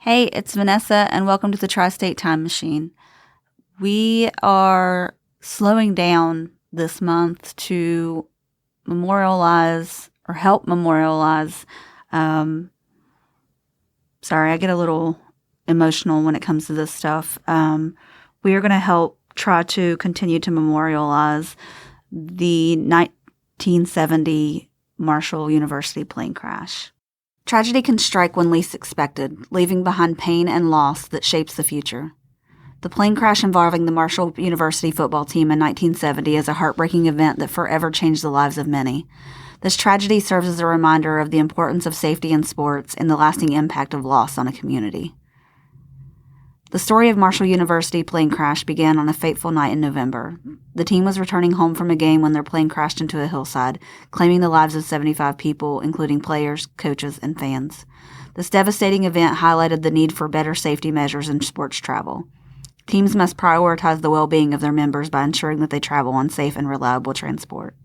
Hey, it's Vanessa, and welcome to the Tri-State Time Machine. We are slowing down this month to memorialize or help memorialize. Sorry, I get a little emotional when it comes to this stuff. We are going to help try to continue to memorialize the 1970 Marshall University plane crash. Tragedy can strike when least expected, leaving behind pain and loss that shapes the future. The plane crash involving the Marshall University football team in 1970 is a heartbreaking event that forever changed the lives of many. This tragedy serves as a reminder of the importance of safety in sports and the lasting impact of loss on a community. The story of Marshall University plane crash began on a fateful night in November. The team was returning home from a game when their plane crashed into a hillside, claiming the lives of 75 people, including players, coaches, and fans. This devastating event highlighted the need for better safety measures in sports travel. Teams must prioritize the well-being of their members by ensuring that they travel on safe and reliable transport.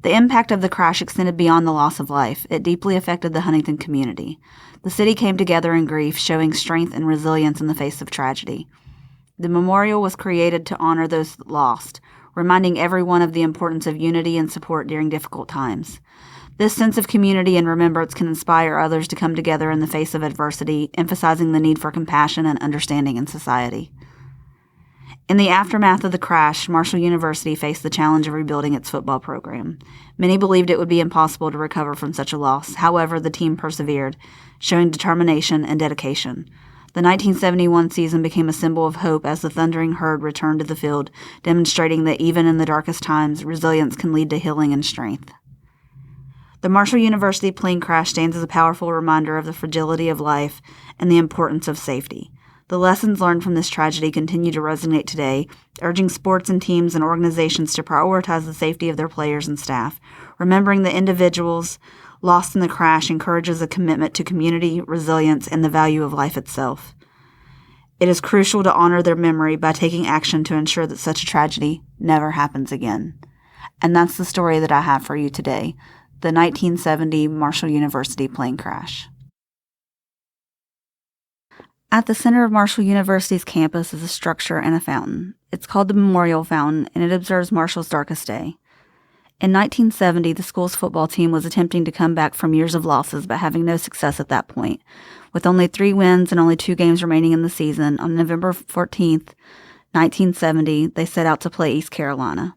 The impact of the crash extended beyond the loss of life. It deeply affected the Huntington community. The city came together in grief, showing strength and resilience in the face of tragedy. The memorial was created to honor those lost, reminding everyone of the importance of unity and support during difficult times. This sense of community and remembrance can inspire others to come together in the face of adversity, emphasizing the need for compassion and understanding in society. In the aftermath of the crash, Marshall University faced the challenge of rebuilding its football program. Many believed it would be impossible to recover from such a loss. However, the team persevered, showing determination and dedication. The 1971 season became a symbol of hope as the thundering herd returned to the field, demonstrating that even in the darkest times, resilience can lead to healing and strength. The Marshall University plane crash stands as a powerful reminder of the fragility of life and the importance of safety. The lessons learned from this tragedy continue to resonate today, urging sports and teams and organizations to prioritize the safety of their players and staff. Remembering the individuals lost in the crash encourages a commitment to community, resilience, and the value of life itself. It is crucial to honor their memory by taking action to ensure that such a tragedy never happens again. And that's the story that I have for you today, the 1970 Marshall University plane crash. At the center of Marshall University's campus is a structure and a fountain. It's called the Memorial Fountain, and it observes Marshall's darkest day. In 1970, the school's football team was attempting to come back from years of losses, but having no success at that point. With only 3 wins and only 2 games remaining in the season, on November 14th, 1970, they set out to play East Carolina.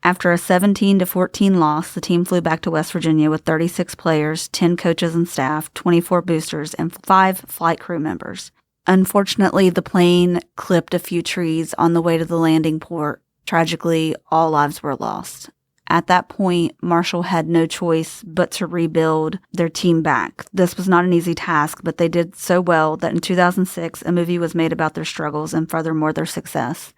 After a 17-14 loss, the team flew back to West Virginia with 36 players, 10 coaches and staff, 24 boosters, and 5 flight crew members. Unfortunately, the plane clipped a few trees on the way to the landing port. Tragically, all lives were lost. At that point, Marshall had no choice but to rebuild their team back. This was not an easy task, but they did so well that in 2006, a movie was made about their struggles and furthermore their success.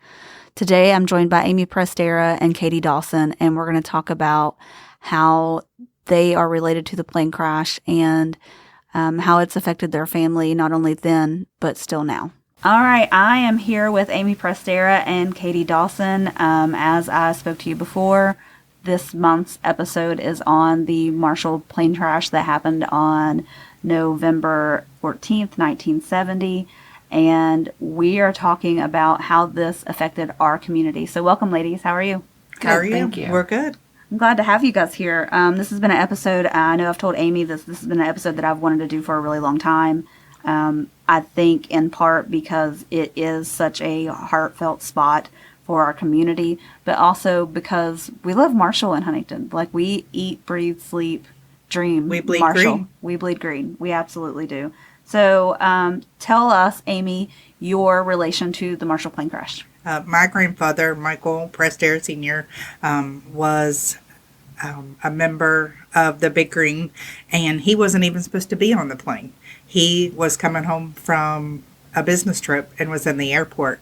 Today, I'm joined by Amy Prestera and Katie Dawson, and we're going to talk about how they are related to the plane crash and how it's affected their family, not only then, but still now. All right, I am here with Amy Prestera and Katie Dawson. As I spoke to you before, this month's episode is on the Marshall plane crash that happened on November 14th, 1970. And we are talking about how this affected our community. So welcome, ladies. How are you? Good, how are you? Thank you. We're good. I'm glad to have you guys here. This has been an episode, I know I've told Amy this has been an episode that I've wanted to do for a really long time. I think in part because it is such a heartfelt spot for our community, but also because we love Marshall and Huntington. Like, we eat, breathe, sleep, dream we bleed Marshall. Green. We bleed green. We absolutely do. So tell us, Amy, your relation to the Marshall plane crash. My grandfather, Michael Prestera Sr., was a member of the Big Green, and he wasn't even supposed to be on the plane. He was coming home from a business trip and was in the airport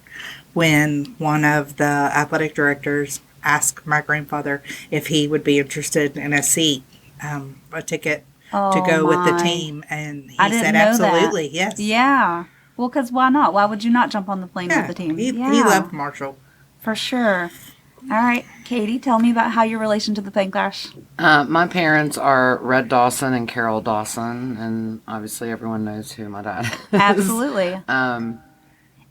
when one of the athletic directors asked my grandfather if he would be interested in a seat, a ticket to go with the team, and he said absolutely, yes. Yeah. Well, because why not? Why would you not jump on the plane with the team? He loved Marshall. For sure. All right, Katie, tell me about how your relation to the plane crash. My parents are Red Dawson and Carol Dawson, and obviously everyone knows who my dad is. Absolutely. Um,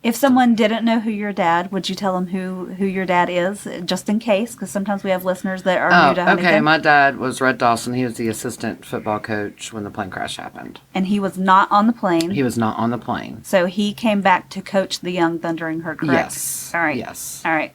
If someone didn't know who your dad, would you tell them who your dad is, just in case? Because sometimes we have listeners that are new oh, to okay. Huntington. My dad was Red Dawson. He was the assistant football coach when the plane crash happened. And he was not on the plane. He was not on the plane. So he came back to coach the young Thundering Herd, correct? Yes. All right. Yes. All right.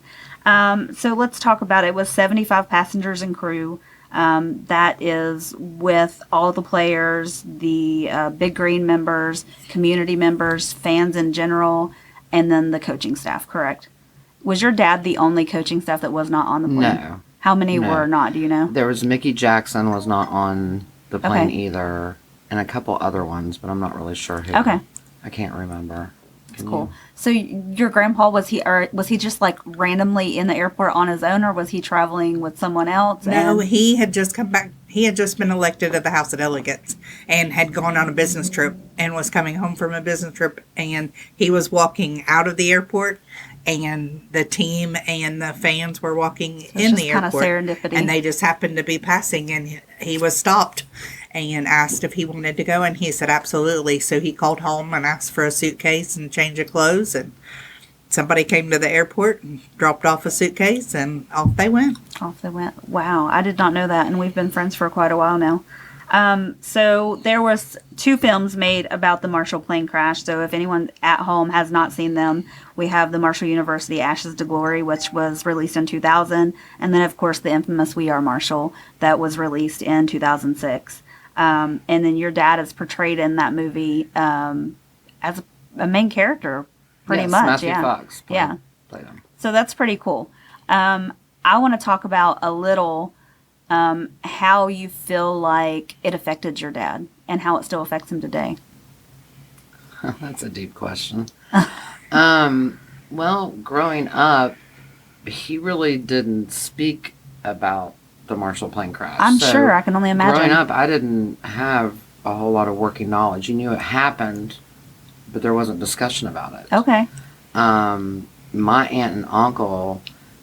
So let's talk about it. It was 75 passengers and crew. That is with all the players, the Big Green members, community members, fans in general, and then the coaching staff, correct? Was your dad the only coaching staff that was not on the plane? No. How many No. were not, do you know? There was Mickey Jackson was not on the plane Okay. either, and a couple other ones, but I'm not really sure who. Okay. I can't remember. Can Cool. you? So your grandpa, was he just like randomly in the airport on his own, or was he traveling with someone else? No, And- he had just come back. He had just been elected to the House of Delegates and had gone on a business trip and was coming home from a business trip. And he was walking out of the airport, and the team and the fans were walking in just the kinda airport. serendipity. And they just happened to be passing, and he was stopped and asked if he wanted to go. And he said, absolutely. So he called home and asked for a suitcase and change of clothes. And somebody came to the airport and dropped off a suitcase, and off they went. Off they went. Wow, I did not know that, and we've been friends for quite a while now. So there was 2 films made about the Marshall plane crash. So if anyone at home has not seen them, we have the Marshall University Ashes to Glory, which was released in 2000, and then of course the infamous We Are Marshall that was released in 2006. And then your dad is portrayed in that movie as a main character, pretty Yes, much. Matthew Yeah. Fox Yeah. played him. So that's pretty cool. I want to talk about a little how you feel like it affected your dad and how it still affects him today. That's a deep question. Well, growing up, he really didn't speak about the Marshall plane crash. I'm So, sure. I can only imagine. Growing up, I didn't have a whole lot of working knowledge. You knew it happened, but there wasn't discussion about it. Okay. My aunt and uncle,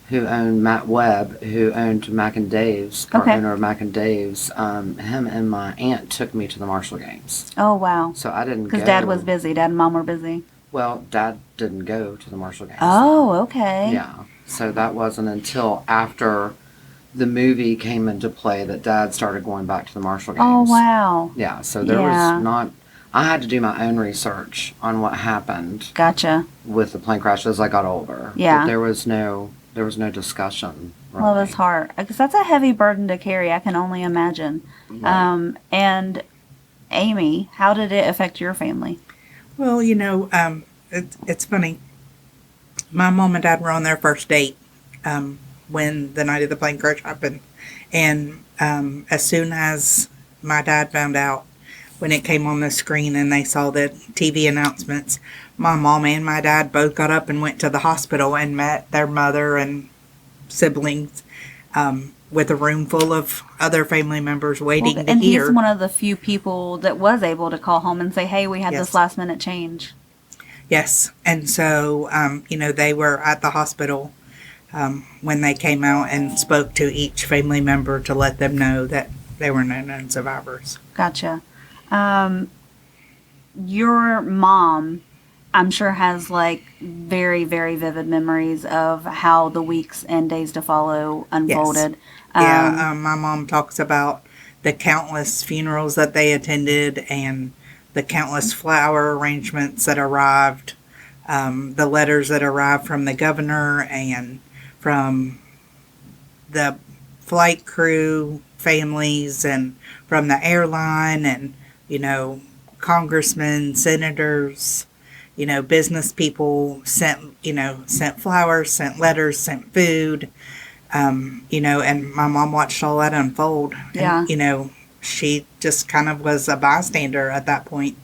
who owned Matt Webb, who owned Mac and Dave's, part Okay. owner of Mac and Dave's, him and my aunt took me to the Marshall games. Oh, wow. So I didn't go. Because dad was busy. Dad and mom were busy. Well, Dad didn't go to the Marshall games. Oh, okay. Yeah. So that wasn't until after the movie came into play that Dad started going back to the Marshall games. Oh, wow. Yeah. So there Yeah. was not. I had to do my own research on what happened Gotcha. with the plane crash as I got older. Yeah. But there was no discussion. Really. Well, that's hard. Because that's a heavy burden to carry. I can only imagine. Right. And Amy, how did it affect your family? Well, it's funny. My mom and dad were on their first date when the night of the plane crash happened. And as soon as my dad found out, when it came on the screen and they saw the TV announcements, my mom and my dad both got up and went to the hospital and met their mother and siblings with a room full of other family members waiting to and hear. he's one of the few people that was able to call home and say, hey, we had Yes. this last minute change. Yes. And so, they were at the hospital when they came out and spoke to each family member to let them know that there were no known survivors. Gotcha. Your mom, I'm sure, has like very, very vivid memories of how the weeks and days to follow unfolded. My mom talks about the countless funerals that they attended and the countless flower arrangements that arrived, the letters that arrived from the governor and from the flight crew families and from the airline and, congressmen, senators, business people sent flowers, sent letters, sent food, and my mom watched all that unfold. Yeah. And, she just kind of was a bystander at that point.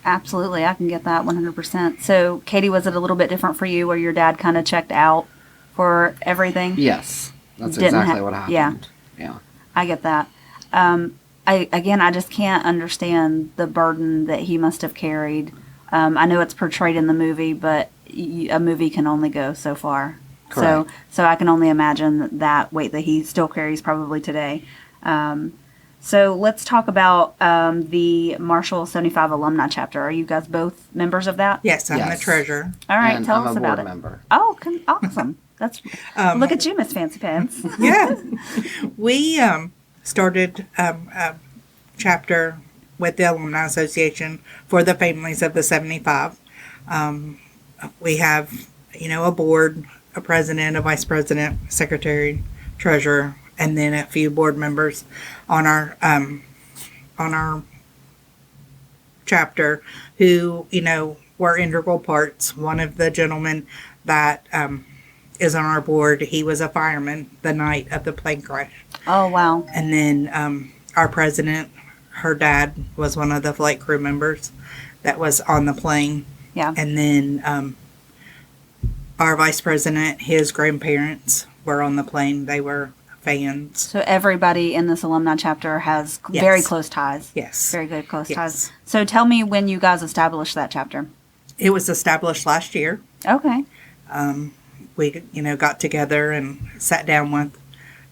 Absolutely. I can get that 100%. So, Katie, was it a little bit different for you where your dad kind of checked out for everything? Yes. That's Didn't exactly ha- what happened. yeah. Yeah. I get that. I just can't understand the burden that he must have carried. I know it's portrayed in the movie, but a movie can only go so far. So, Correct. so I can only imagine that weight that he still carries probably today. So let's talk about the Marshall 75 Alumni Chapter. Are you guys both members of that? Yes, I'm the Yes. treasurer. All right, And tell I'm us a about board it. member. Oh, awesome. That's look at you, Miss Fancy Pants. Yeah. We started a chapter with the Alumni Association for the families of the 75. We have, a board, a president, a vice president, secretary, treasurer, and then a few board members on our chapter who, were integral parts. One of the gentlemen that is on our board, he was a fireman the night of the plane crash. Oh, wow. And then our president, her dad was one of the flight crew members that was on the plane. Yeah. And then our vice president, his grandparents were on the plane. They were fans. So everybody in this alumni chapter has Yes. very close ties. Yes. Very good close Yes. ties. So tell me when you guys established that chapter. It was established last year. Okay. We, got together and sat down with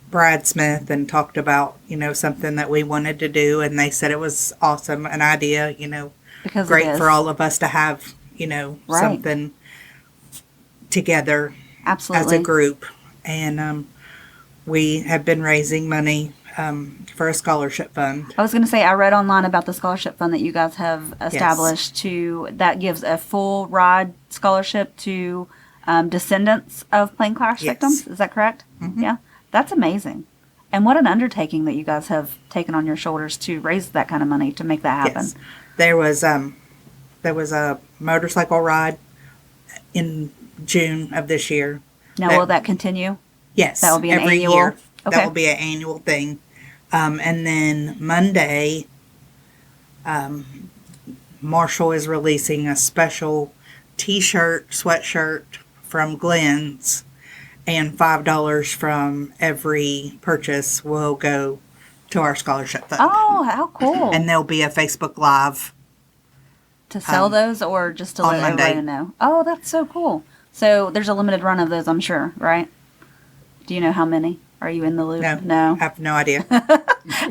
Brad Smith and talked about, something that we wanted to do. And they said it was awesome, an idea, Because great it is. for all of us to have, Right. something together Absolutely. as a group. And we have been raising money for a scholarship fund. I was going to say, I read online about the scholarship fund that you guys have established that gives a full ride scholarship to descendants of plane crash Yes. victims. Is that correct? Mhm. Yeah. That's amazing. And what an undertaking that you guys have taken on your shoulders to raise that kind of money to make that happen. Yes. There was a motorcycle ride in June of this year. Now, will that continue? Yes, That will be an every annual? year. Okay. That will be an annual thing. And then Monday, Marshall is releasing a special T-shirt, sweatshirt from Glenn's, and $5 from every purchase will go to our scholarship fund. Oh, how cool. And there'll be a Facebook Live. To sell those or just to on let everybody Monday. know? Oh, that's so cool. So there's a limited run of those, I'm sure, right? Do you know how many? Are you in the loop? No, I have no idea.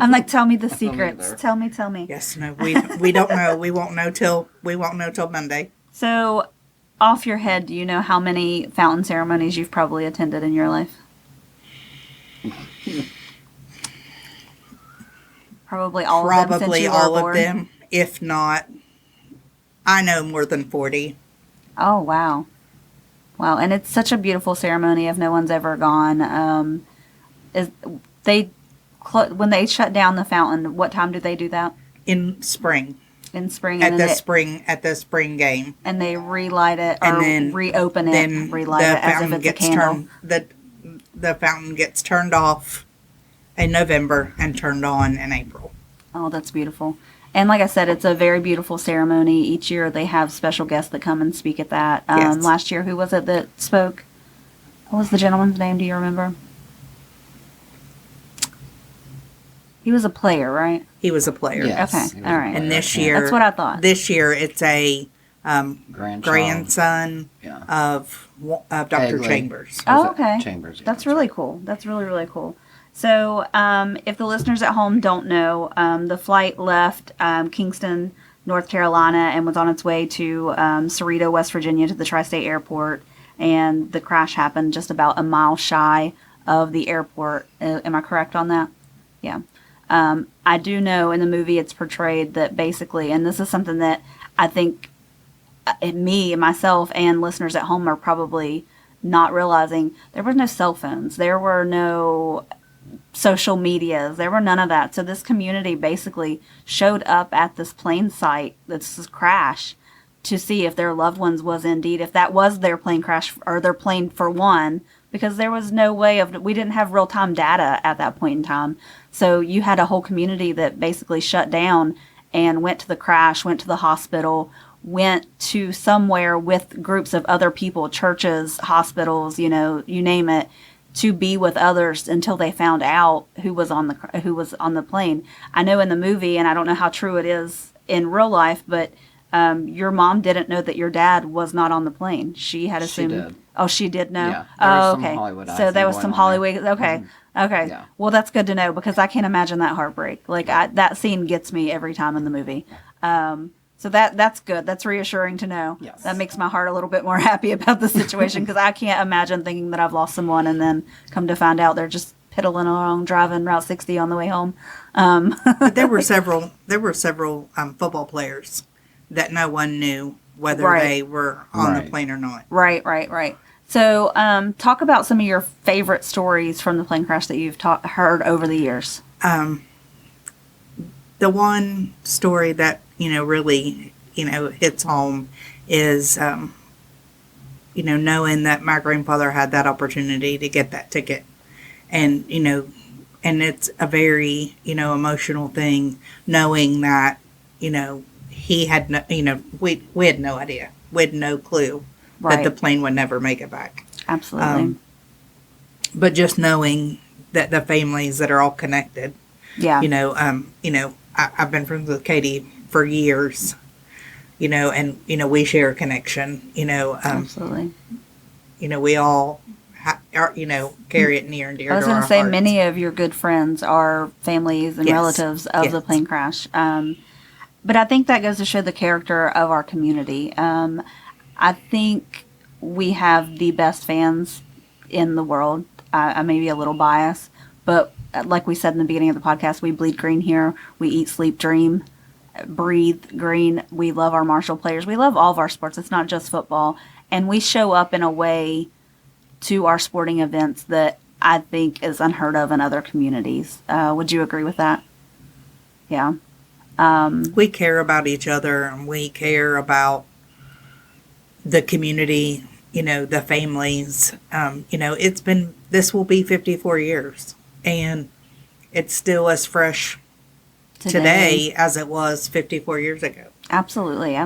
I'm like, tell me the don't secrets. either. Tell me. Yes, no, we don't know. We won't know till Monday. So, off your head, do you know how many fountain ceremonies you've probably attended in your life? Probably all of them since Probably you were all born. of them, if not, I know more than 40. Oh, wow. Wow, and it's such a beautiful ceremony if no one's ever gone. When they shut down the fountain, what time do they do that? In spring, In spring, at and the then spring game, and they relight it or and then reopen it, then relight the it as if fountain it's a gets candle. the fountain gets turned off in November and turned on in April. Oh, that's beautiful. And like I said, it's a very beautiful ceremony. Each year they have special guests that come and speak at that. Yes. Last year, who was it that spoke? What was the gentleman's name? Do you remember? He was a player, right? He was a player. Yes, Okay, he was all a right. And player. this year, That's what I thought. This year, it's a Grandchild. grandson Yeah. of Dr. Egley. Chambers. Oh, Was it okay. Chambers. Yeah, That's really cool. That's really, really cool. So, if the listeners at home don't know, the flight left Kingston, North Carolina, and was on its way to Cerrito, West Virginia, to the Tri-State Airport. And the crash happened just about a mile shy of the airport. Am I correct on that? Yeah. I do know in the movie it's portrayed that basically, and this is something that I think me, myself, and listeners at home are probably not realizing, there were no cell phones. There were no social medias. There were none of that. So this community basically showed up at this plane site, this crash, to see if their loved ones was indeed, if that was their plane crash or their plane for one, because there was no way of, we didn't have real-time data at that point in time. So you had a whole community that basically shut down and went to the crash, went to the hospital, went to somewhere with groups of other people, churches, hospitals, you name it, to be with others until they found out who was on the plane. I know in the movie, and I don't know how true it is in real life, but Your mom didn't know that your dad was not on the plane. She had She assumed. did. Oh, she did know. Yeah, there was Oh, some okay. Hollywood So there icing was going some on there. Hollywood. Okay, okay. Yeah. Well, that's good to know because I can't imagine that heartbreak. Like that scene gets me every time in the movie. So that's good. That's reassuring to know. Yes. That makes my heart a little bit more happy about the situation because I can't imagine thinking that I've lost someone and then come to find out they're just piddling along driving Route 60 on the way home. But there were several football players that no one knew whether Right. they were on the Right. plane or not. Right. So, talk about some of your favorite stories from the plane crash that you've heard over the years. The one story that really hits home is knowing that my grandfather had that opportunity to get that ticket, and and it's a very emotional thing knowing that he had no, we had no idea, we had no clue that the Right. plane would never make it back. Absolutely. But just knowing that the families that are all connected, Yeah. I've been friends with Katie for years, and we share a connection. Absolutely. We all carry it near and dear I was to going our to say hearts. many of your good friends are families and Yes. relatives of the Yes. plane crash. But I think that goes to show the character of our community. I think we have the best fans in the world. I may be a little biased, but like we said in the beginning of the podcast, we bleed green here. We eat, sleep, dream, breathe green. We love our Marshall players. We love all of our sports. It's not just football. And we show up in a way to our sporting events that I think is unheard of in other communities. Would you agree with that? Yeah. We care about each other, and we care about the community. The families. This will be 54 years, and it's still as fresh today as it was 54 years ago. Absolutely.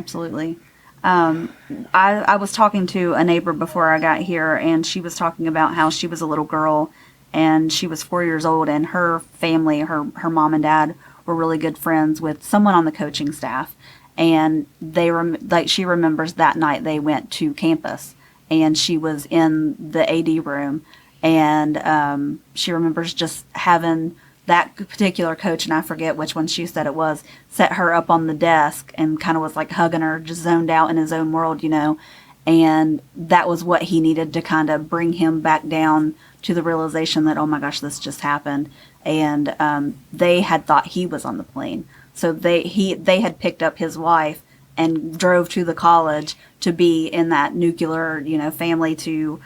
I was talking to a neighbor before I got here, and she was talking about how she was a little girl, and she was 4 years old, and her family, her mom and dad, were really good friends with someone on the coaching staff, and she remembers that night they went to campus, and she was in the AD room, and she remembers just having that particular coach, and I forget which one she said it was, set her up on the desk and kind of was like hugging her, just zoned out in his own world, and that was what he needed to kind of bring him back down to the realization that, oh my gosh, this just happened. And they had thought he was on the plane. So they had picked up his wife and drove to the college to be in that nuclear, family to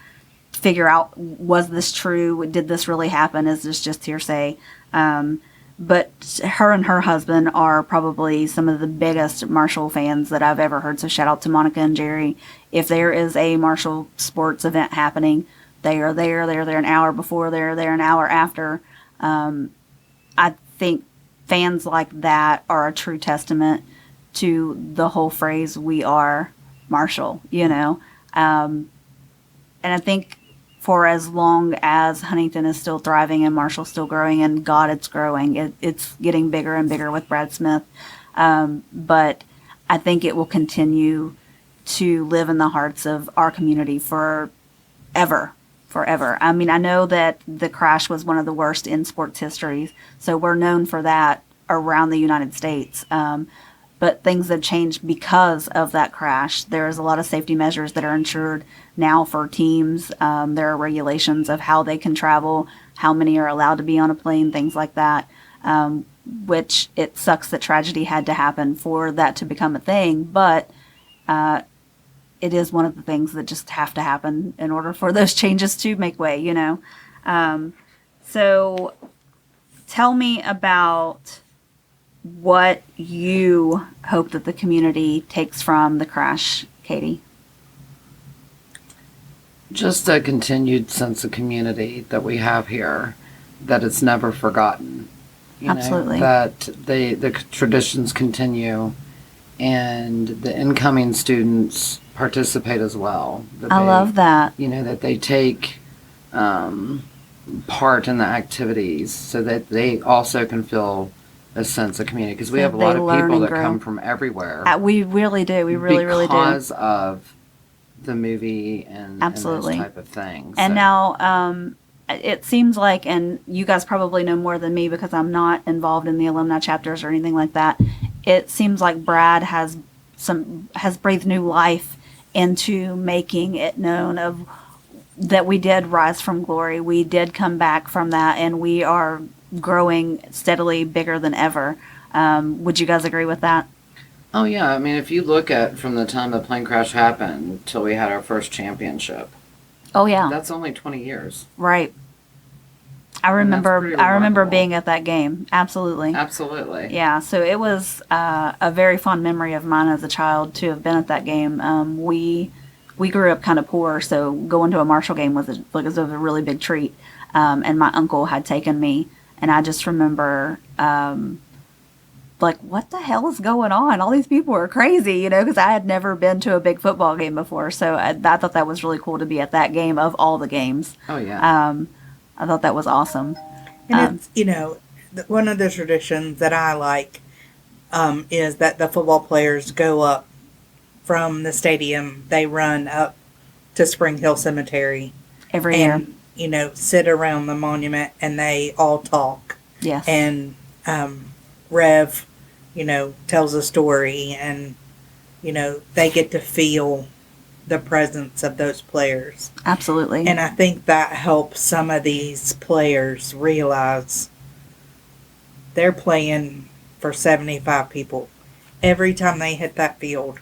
figure out, was this true? Did this really happen? Is this just hearsay? But her and her husband are probably some of the biggest Marshall fans that I've ever heard. So shout out to Monica and Jerry. If there is a Marshall sports event happening, they are there. They're there an hour before. They're there an hour after. I think fans like that are a true testament to the whole phrase, we are Marshall, and I think for as long as Huntington is still thriving and Marshall's still growing, and God, it's growing. It's getting bigger and bigger with Brad Smith. But I think it will continue to live in the hearts of our community forever. I mean, I know that the crash was one of the worst in sports history, so we're known for that around the United States. But things have changed because of that crash. There's a lot of safety measures that are ensured now for teams. There are regulations of how they can travel, how many are allowed to be on a plane, things like that, which it sucks that tragedy had to happen for that to become a thing. But it is one of the things that just have to happen in order for those changes to make way, So tell me about what you hope that the community takes from the crash, Katie. Just a continued sense of community that we have here, that it's never forgotten. Absolutely. That the traditions continue, and the incoming students participate as well. I love that. That they take part in the activities so that they also can feel a sense of community because we So have a lot they of learn people and that grow. come from everywhere. We really do. We really do. Because of the movie and Absolutely. those type of things. And So- now, it seems like, and you guys probably know more than me because I'm not involved in the alumni chapters or anything like that. It seems like Brad has breathed new life into making it known of that we did rise from glory. We did come back from that, and we are growing steadily bigger than ever. Would you guys agree with that? Oh yeah, I mean, if you look at from the time the plane crash happened till we had our first championship, Oh yeah, that's only 20 years. right. I And that's remember. pretty I remember remarkable. being at that game. Absolutely. Absolutely. Yeah. So it was a very fond memory of mine as a child to have been at that game. We grew up kind of poor, so going to a Marshall game was a really big treat. And my uncle had taken me, and I just remember. Like, what the hell is going on? All these people are crazy, because I had never been to a big football game before. So I thought that was really cool to be at that game of all the games. Oh yeah. I thought that was awesome. And it's, one of the traditions that I like is that the football players go up from the stadium. They run up to Spring Hill Cemetery Every year. and, sit around the monument and they all talk. Yes. And Rev, tells a story and, they get to feel the presence of those players. Absolutely. And I think that helps some of these players realize they're playing for 75 people. Every time they hit that field,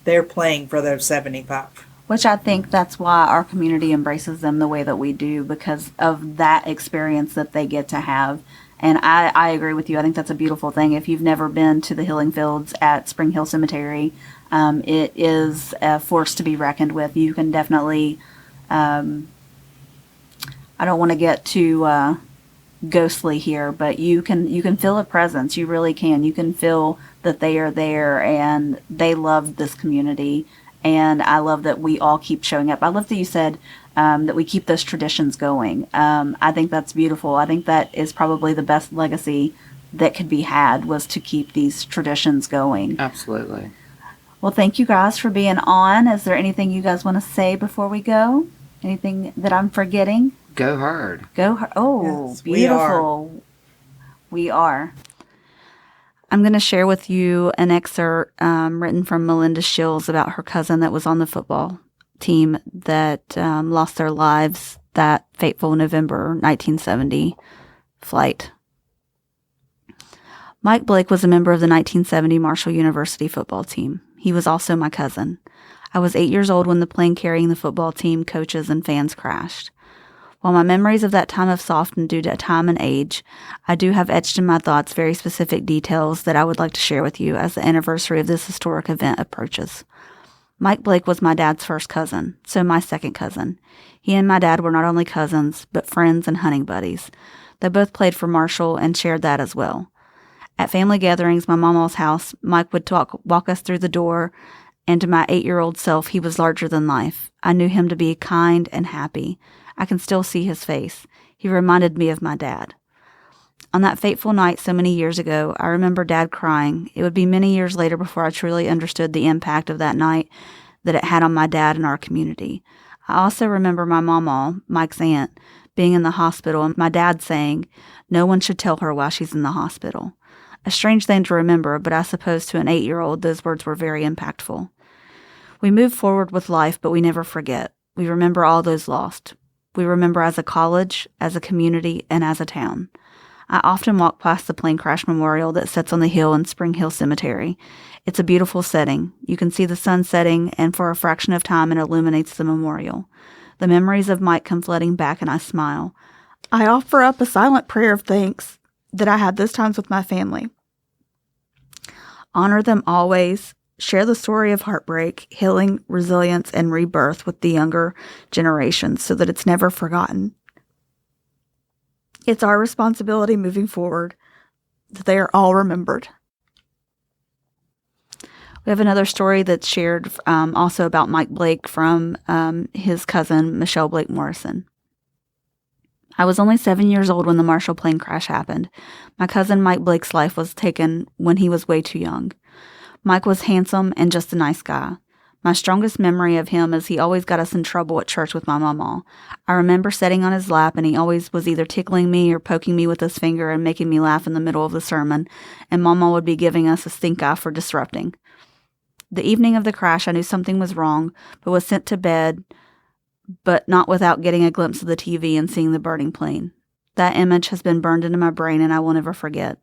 they're playing for those 75. Which I think that's why our community embraces them the way that we do, because of that experience that they get to have. And I agree with you. I think that's a beautiful thing. If you've never been to the Healing Fields at Spring Hill Cemetery, it is a force to be reckoned with. You can definitely, I don't want to get too ghostly here, but you can feel a presence. You really can. You can feel that they are there and they love this community. And I love that we all keep showing up. I love that you said that we keep those traditions going. I think that's beautiful. I think that is probably the best legacy that could be had, was to keep these traditions going. Absolutely. Well, thank you guys for being on. Is there anything you guys want to say before we go? Anything that I'm forgetting? Go hard. Oh, Yes, beautiful. We are. I'm going to share with you an excerpt written from Melinda Shields about her cousin that was on the football team that lost their lives that fateful November 1970 flight. Mike Blake was a member of the 1970 Marshall University football team. He was also my cousin. I was 8 years old when the plane carrying the football team, coaches, and fans crashed. While my memories of that time have softened due to time and age, I do have etched in my thoughts very specific details that I would like to share with you as the anniversary of this historic event approaches. Mike Blake was my dad's first cousin, so my second cousin. He and my dad were not only cousins, but friends and hunting buddies. They both played for Marshall and shared that as well. At family gatherings, my mama's house, Mike would walk us through the door, and to my 8-year-old self, he was larger than life. I knew him to be kind and happy. I can still see his face. He reminded me of my dad. On that fateful night so many years ago, I remember Dad crying. It would be many years later before I truly understood the impact of that night that it had on my dad and our community. I also remember my mama, Mike's aunt, being in the hospital and my dad saying, "No one should tell her why she's in the hospital." A strange thing to remember, but I suppose to an 8-year-old those words were very impactful. We move forward with life, but we never forget. We remember all those lost. We remember as a college, as a community, and as a town. I often walk past the plane crash memorial that sits on the hill in Spring Hill Cemetery. It's a beautiful setting. You can see the sun setting, and for a fraction of time it illuminates the memorial. The memories of Mike come flooding back, and I smile. I offer up a silent prayer of thanks that I had those times with my family. Honor them always. Share the story of heartbreak, healing, resilience, and rebirth with the younger generations so that it's never forgotten. It's our responsibility moving forward that they are all remembered. We have another story that's shared also about Mike Blake from his cousin, Michelle Blake Morrison. I was only 7 years old when the Marshall plane crash happened. My cousin Mike Blake's life was taken when he was way too young. Mike was handsome and just a nice guy. My strongest memory of him is he always got us in trouble at church with my mama. I remember sitting on his lap, and he always was either tickling me or poking me with his finger and making me laugh in the middle of the sermon, and Mama would be giving us a stink eye for disrupting. The evening of the crash, I knew something was wrong, but was sent to bed, but not without getting a glimpse of the TV and seeing the burning plane. That image has been burned into my brain, and I will never forget.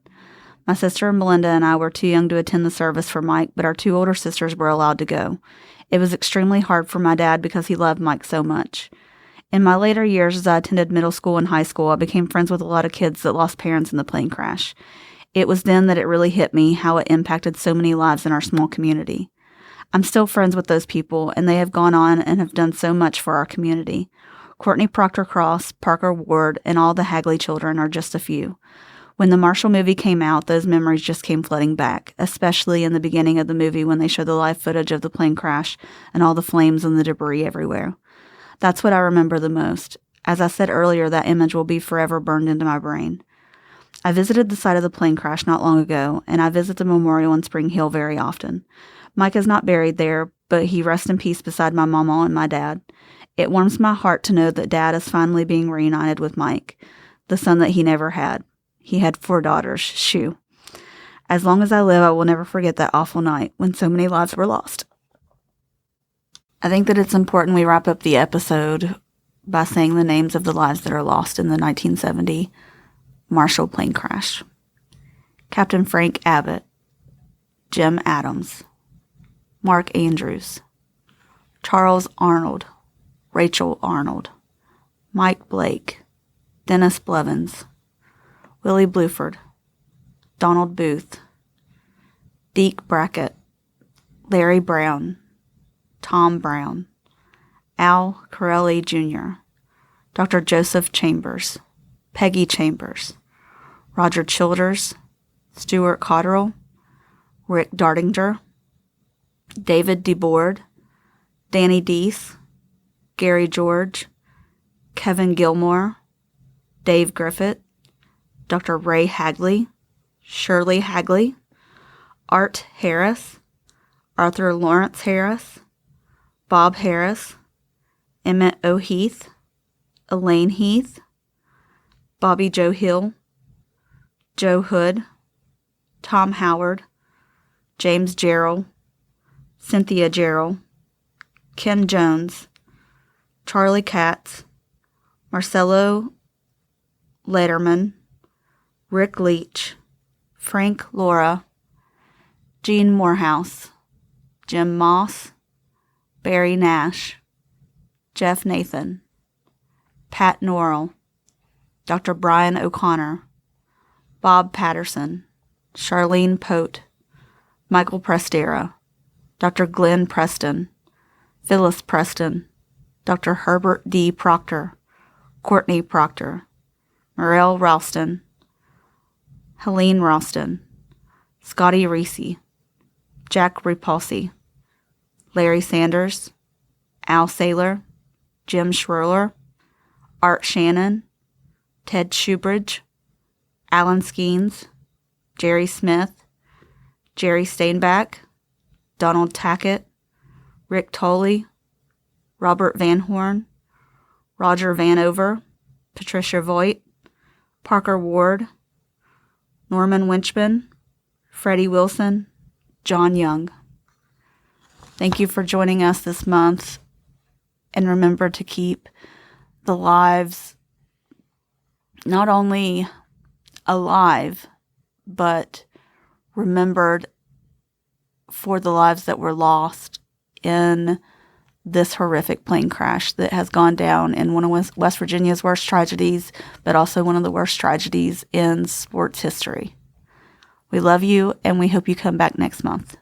My sister Melinda and I were too young to attend the service for Mike, but our 2 older sisters were allowed to go. It was extremely hard for my dad because he loved Mike so much. In my later years, as I attended middle school and high school, I became friends with a lot of kids that lost parents in the plane crash. It was then that it really hit me how it impacted so many lives in our small community. I'm still friends with those people, and they have gone on and have done so much for our community. Courtney Proctor Cross, Parker Ward, and all the Hagley children are just a few. When the Marshall movie came out, those memories just came flooding back, especially in the beginning of the movie when they show the live footage of the plane crash and all the flames and the debris everywhere. That's what I remember the most. As I said earlier, that image will be forever burned into my brain. I visited the site of the plane crash not long ago, and I visit the memorial in Spring Hill very often. Mike is not buried there, but he rests in peace beside my mama and my dad. It warms my heart to know that Dad is finally being reunited with Mike, the son that he never had. He had 4 daughters. Shoo. As long as I live, I will never forget that awful night when so many lives were lost. I think that it's important we wrap up the episode by saying the names of the lives that are lost in the 1970 Marshall plane crash. Captain Frank Abbott, Jim Adams, Mark Andrews, Charles Arnold, Rachel Arnold, Mike Blake, Dennis Blevins, Willie Bluford, Donald Booth, Deke Brackett, Larry Brown, Tom Brown, Al Corelli Jr., Dr. Joseph Chambers, Peggy Chambers, Roger Childers, Stuart Cotterill, Rick Dardinger, David DeBoard, Danny Deese, Gary George, Kevin Gilmore, Dave Griffith, Dr. Ray Hagley, Shirley Hagley, Art Harris, Arthur Lawrence Harris, Bob Harris, Emmett O'Heath, Elaine Heath, Bobby Joe Hill, Joe Hood, Tom Howard, James Gerald, Cynthia Gerald, Ken Jones, Charlie Katz, Marcelo Lederman, Rick Leach, Frank Laura, Gene Morehouse, Jim Moss, Barry Nash, Jeff Nathan, Pat Norrell, Dr. Brian O'Connor, Bob Patterson, Charlene Pote, Michael Prestera, Dr. Glenn Preston, Phyllis Preston, Dr. Herbert D. Proctor, Courtney Proctor, Morel Ralston, Helene Ralston, Scotty Reese, Jack Repulsi, Larry Sanders, Al Saylor, Jim Schroer, Art Shannon, Ted Shoebridge, Alan Skeens, Jerry Smith, Jerry Steinbach, Donald Tackett, Rick Tolley, Robert Van Horn, Roger Vanover, Patricia Voigt, Parker Ward, Norman Winchman, Freddie Wilson, John Young. Thank you for joining us this month, and remember to keep the lives not only alive, but remembered for the lives that were lost in this horrific plane crash that has gone down in one of West Virginia's worst tragedies, but also one of the worst tragedies in sports history. We love you, and we hope you come back next month.